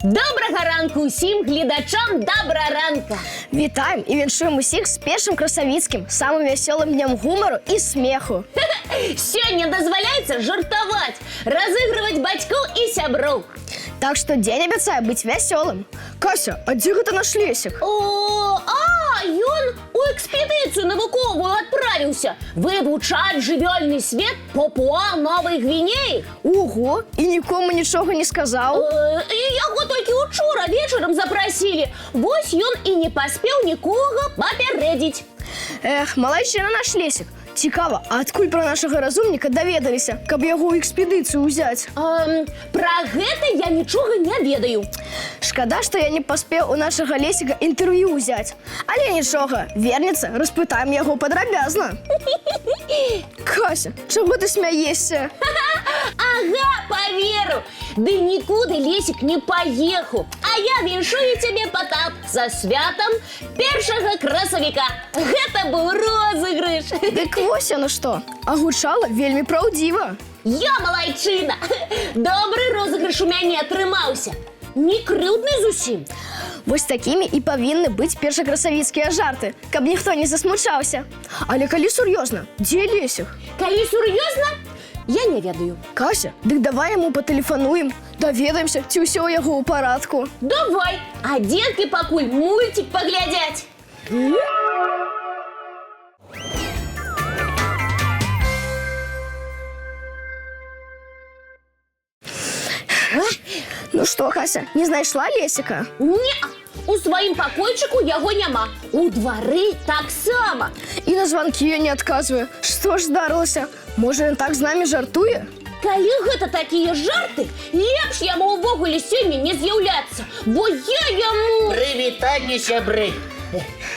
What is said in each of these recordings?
Доброго ранку усім глядачам Доброранка. Вітаємо і віншуємо усіх з першим красавіцьким, самим веселим днем гумору і смеху. Сёння дозволяецца жартаваць, разыгрываць бацькоў і сяброў. Так что день обещает быть веселым. Кася, а где это наш лесик? Ён у экспедыцыю навуковую адправіўся вывучаць жывёльны свет Папуа Новай Гвінеі. Ого, и никому ничего не сказал? Яго толькі учора вечарам запрасілі. Вось ён і не паспеў нікога папярэдзіць. Эх, малайчына наш лесик. Цікаво, а адкуль про нашего разумника даведаліся, каб яго ў экспедыцыю ўзяць? Пра гэта я нічога не ведаю. Шкада, што я не паспеў у нашага лесіка інтэрв'ю ўзяць. Але нічога, вернецца, распытаем яго падрабязна. Кася, чаго ты смяешся? Ага, поверу. Ды нікуды лесік не паехаў. А я віншую цябе, Потап, са святам першага красавіка. Гэта быў розыгрыш. Дык вось яно што, а гучала вельмі праўдзіва. Я малайчына. Добры розыгрыш у мяне атрымаўся. Не крыўдны зусім. Вось такімі і павінны быць першакрасавіцкія жарты, каб ніхто не засмучаўся. Але калі сур'ёзна, дзе лесік? Калі сур'ёзна, я не ведаю. Кася, дык давай яму патэлефануем, даведаемся, ці ўсё ў яго ў парадку. Давай, а дзеткі пакуль мульцік паглядзяць. Ну што, Кася, не знайшла лесіка? Не, у сваім пакойчыку яго няма. У двары таксама. І на званкі я не адказваю. Што ж здарылася? Можа, ён так з намі жартуе? Калі гэта такія жарты, лепш яму ўвогуле сёння не з'яўляцца, бо я яму... Прывітанне, сябры!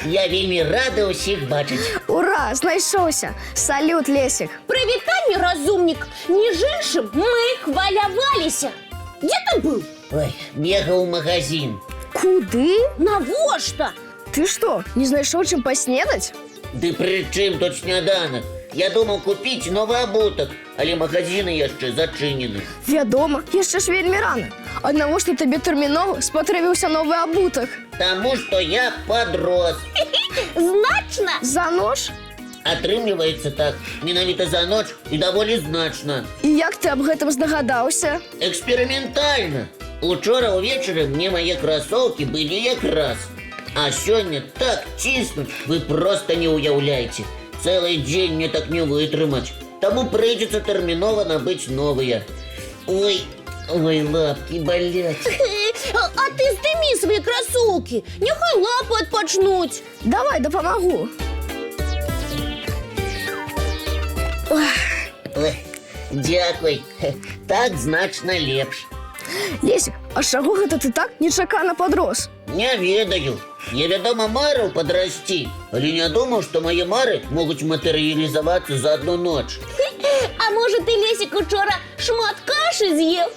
Я вельмі рада ўсіх бачыць. Ура, знайшоўся! Салют, лесік! Прывітанне, разумнік! Між іншым, мы хваляваліся. Дзе ты быў? Ой, бегаў у магазин. Куды? Навошта? Ты што, не знайшоў чым паснедаць? Ды пры чым тут сняданак? Я думаў купіць новы абутак, але магазины яшчэ зачынены. Вядома, яшчэ ж вельмі рана. Ад навошта табе тэрмінова спатрэбіўся новы абутак? Таму што я падрос. Значна? За нож? Атрымліваецца так, менавіта за ноч і даволі значна. І як ты аб гэтым здагадаўся? Эксперыментальна. Учора ўвечары мне мае красоўкі былі якраз. А сёння так ціснуць, вы проста не ўяўляеце. Цэлы дзень мне так не вытрымаць. Таму прыйдзецца тэрмінова набыць новыя. Ой, лапкі баляць. А ты здымі свае красоўкі, няхай лапы адпачнуць. Давай, дапамагу. Ой, дзякуй. Так значна лепш. Лесік, а з чаго гэта ты так нечакана падрос? Не ведаю. Невядома марыў падрасці, але не думаў, што мае мары могуць матэрыялізавацца за одну ноч. А можа, ты, лесік, учора шмат кашы з'еў?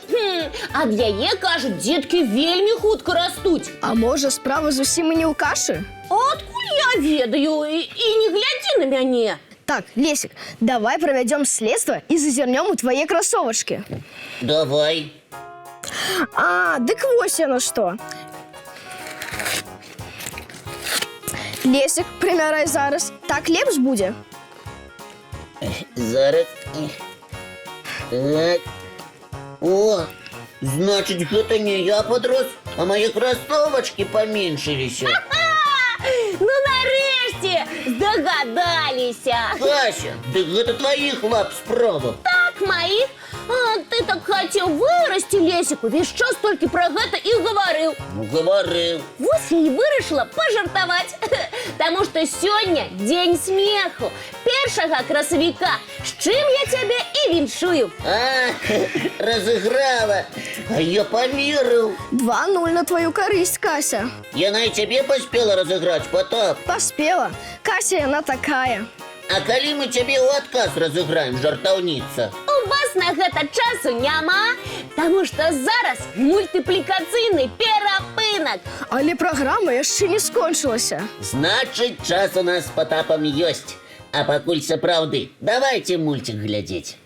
Ад яе, кажуць, дзеткі вельмі хутка растуць. А можа, справа зусім і не ў кашы? А адкуль я ведаю? І не глядзі на мяне. Так, Лесік, давай правядзём следства і зазірнём у твае красовачкі. Давай. А, дык вось яно што. Лесік, прымярай зараз. Так лепш будзе? Зараз. Так. О, значыць, гэта не я падрос, а мае красовачкі паменшыліся. Ну, нарэшце, здагадаліся. Кася, дык гэта тваіх лап справа. Так, маіх. А ты так хацеў вырасці, лесіку, весь час толькі пра гэта і гаварыў. Ну, гаварыў. Вось я і вырашыла пажартаваць. Таму што сёння дзень смеху, першага красавіка, з чым я цябе і віншую. А, разыграла. А я паверыў. 2-0 на твою карысць, Кася. Яна і цябе паспела разыграць, Потап. Паспела. Кася яна такая. А калі мы цябе ў адказ разыграем, жартаўніца? У вас на гэта часу няма, таму што зараз мультыплікацыйны перапынак. Але праграма яшчэ не скончылася. Значыць, час у нас з Потапам ёсць. А пакуль сапраўды, давайце мульцік глядзець.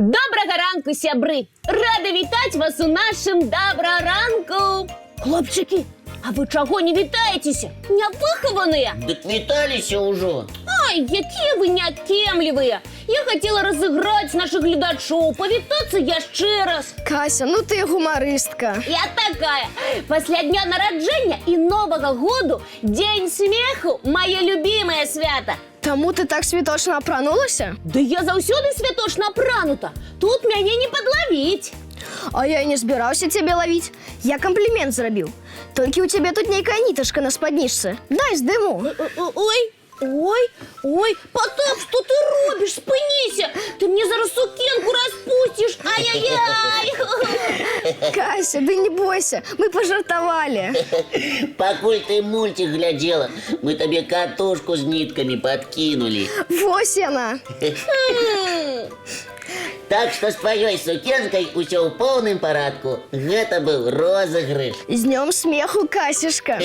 Доброго ранку, сябры! Рада вітаць вас у нашым добраранку! Хлопчыкі, а вы чаго не вітаецеся? Нявыхаваныя? Дык віталіся ўжо. Ай, якія вы някемлівыя! Я хотела разыграць наших гледачоў, павітацца яшчэ раз. Кася, ну ты гумарыстка. Я такая. Пасля дня нараджэння і Новага году Дзень смеху – мае любімае свята. Таму ты так святочна апранулася? Да я заўсёды святочна апранута. Тут мяне не падлавіць. А я і не збіраўся цябе лавіць. Я камплімент зрабіў. Толькі ў цябе тут нейкая нітачка на спаднічцы. Дай здыму. Ой, Потап, что ты робишь? Спыніся! Ты мне зараз сукенку распустишь! Ай-яй-яй! Кася, ды не бойся, мы пожартавалі. Пакуль ты мультик глядела, мы табе катушку з ніткамі подкинули. Вось яна. Так што з тваёй сукенкай усё ў поўным парадку. Гэта быў розыгрыш. З днём смеху, Касішка.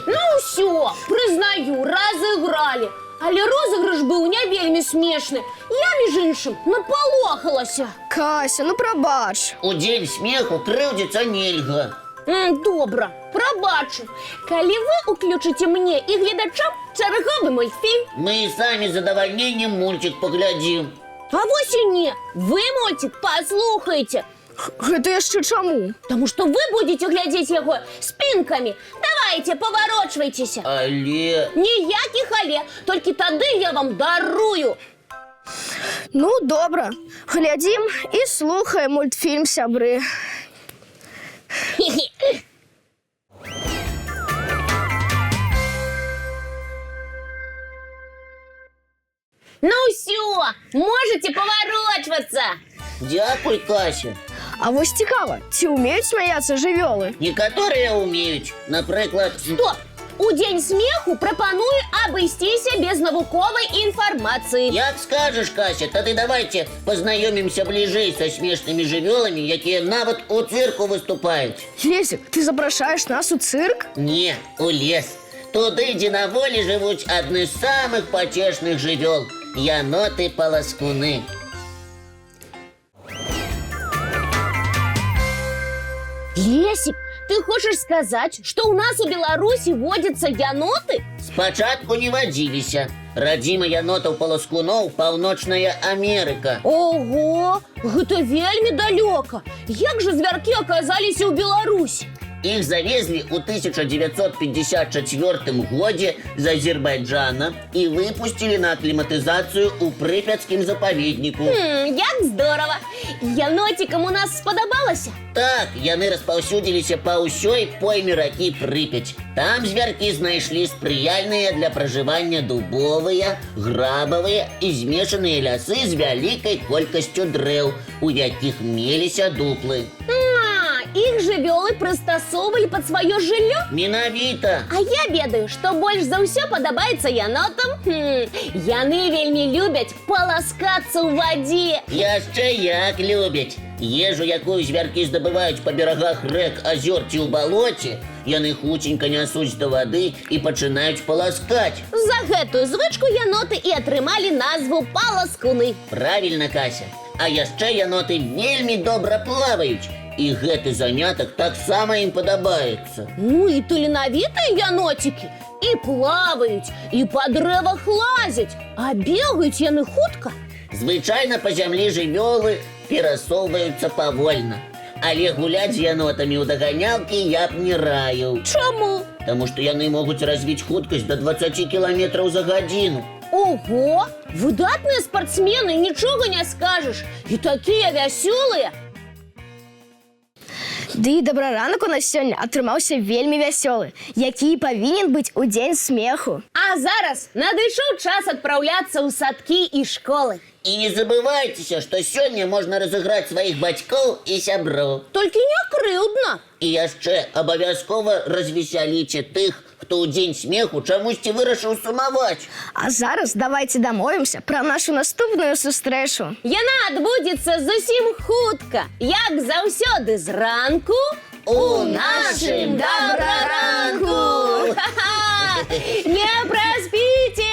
Ну ўсё, прызнаю, разыгралі. Але розыгрыш быў не вельмі смешны. Я, між іншым, напалохалася. Кася, ну прабач. У дзень смеху крыўдзіцца нельга. Добра, прабачу. Калі вы уключыце мне і гледачам чарговы мультфільм. Мы і самі з задавальненнем мультик паглядзім. А вось і не. Вы мультик паслухайце. Гэта яшчэ чаму? Таму што вы будете глядзець яго спінкамі. Давайте, паварочвайцеся. Але... Ніякіх але, толькі тады я вам дарую. Ну, добра. Глядзім і слухаем мультфільм, сябры. Ну все, можете поворачиваться. Дякуй, Кася. А вось цікава, ці ўмеюць смяяцца жывёлы? Некаторыя ўмеюць. Напрыклад... Стоп! У Дзень смеху прапаную абысціся без навуковай інфармацыі. Як скажаш, Кася, тады давайте пазнаёмімся бліжэй са смешнымі жывёламі, якія нават у цырку выступаюць. Лесік, ты запрашаеш нас у цырк? Не, у лес. Туды, дзе на волі жывуць адны з самых пацешных жывёл – яноты-паласкуны. Лесик, ты хочешь сказать, что у нас у Беларуси водятся еноты? Спачатку не вадзіліся. Радзіма янотаў-паласкуноў – Паўночная Амерыка. Ого, гэта вельмі далёка. Як же звяркі аказаліся ў Беларусі? Іх завезлі ў 1954 годзе з Азербайджана і выпусцілі на акліматызацыю ў прыпяцкім запаведніку. Як здорова! Янотикам у нас спадабалася? Так, яны распаўсюдзіліся па ўсёй пойме ракі Прыпяць. Там звяркі знайшлі спрыяльныя для пражывання дубовыя, грабавыя і змешаныя лясы з вялікай колькасцю дрэў, у якіх меліся дуплы. Іх жывёлы прыстасоўвалі пад сваё жыллё? Менавіта. А я ведаю, што больш за ўсё падабаецца янотам. Яны вельмі любяць паласкацца ў вадзе. Яшчэ як любяць. Ежу, якую звяркі здабываюць па берагах рэк, азёр ці ў балоце, яны хуценька нясуць да вады і пачынаюць паласкаць. За гэтую звычку яноты і атрымалі назву паласкуны. Правільна, Кася. А яшчэ яноты вельмі добра плаваюць. І гэты занятак таксама ім падабаецца. Ну і таленавітыя янотікі. І плаваюць, і па дрэвах лазяць. А бегаюць яны хутка. Звычайна па зямлі жывёлы перасоўваюцца павольна. Але гуляць з янотамі ў даганялкі я б не раіў. Чаму? Таму што яны могуць развіць хуткасць да 20 км за гадзіну. Ого! Выдатныя спартсмены, нічога не скажаш. І такія вясёлыя. Ды і добраранак у нас сёння атрымаўся вельмі вясёлы, які павінен быць у дзень смеху. А зараз надышоў час адпраўляцца ў садкі і школы. І не забывайцеся, што сёння можна разыграць сваіх бацькоў і сяброў. Толькі не крыўдна. І яшчэ абавязкова развесяліце тых, хто ў дзень смеху чамусьці вырашыў сумаваць. А зараз давайте дамовімся пра нашу наступную сустрэчу. Яна адбудзецца зусім хутка, як заўсёды зранку у нашым добраранку. Не праспіце!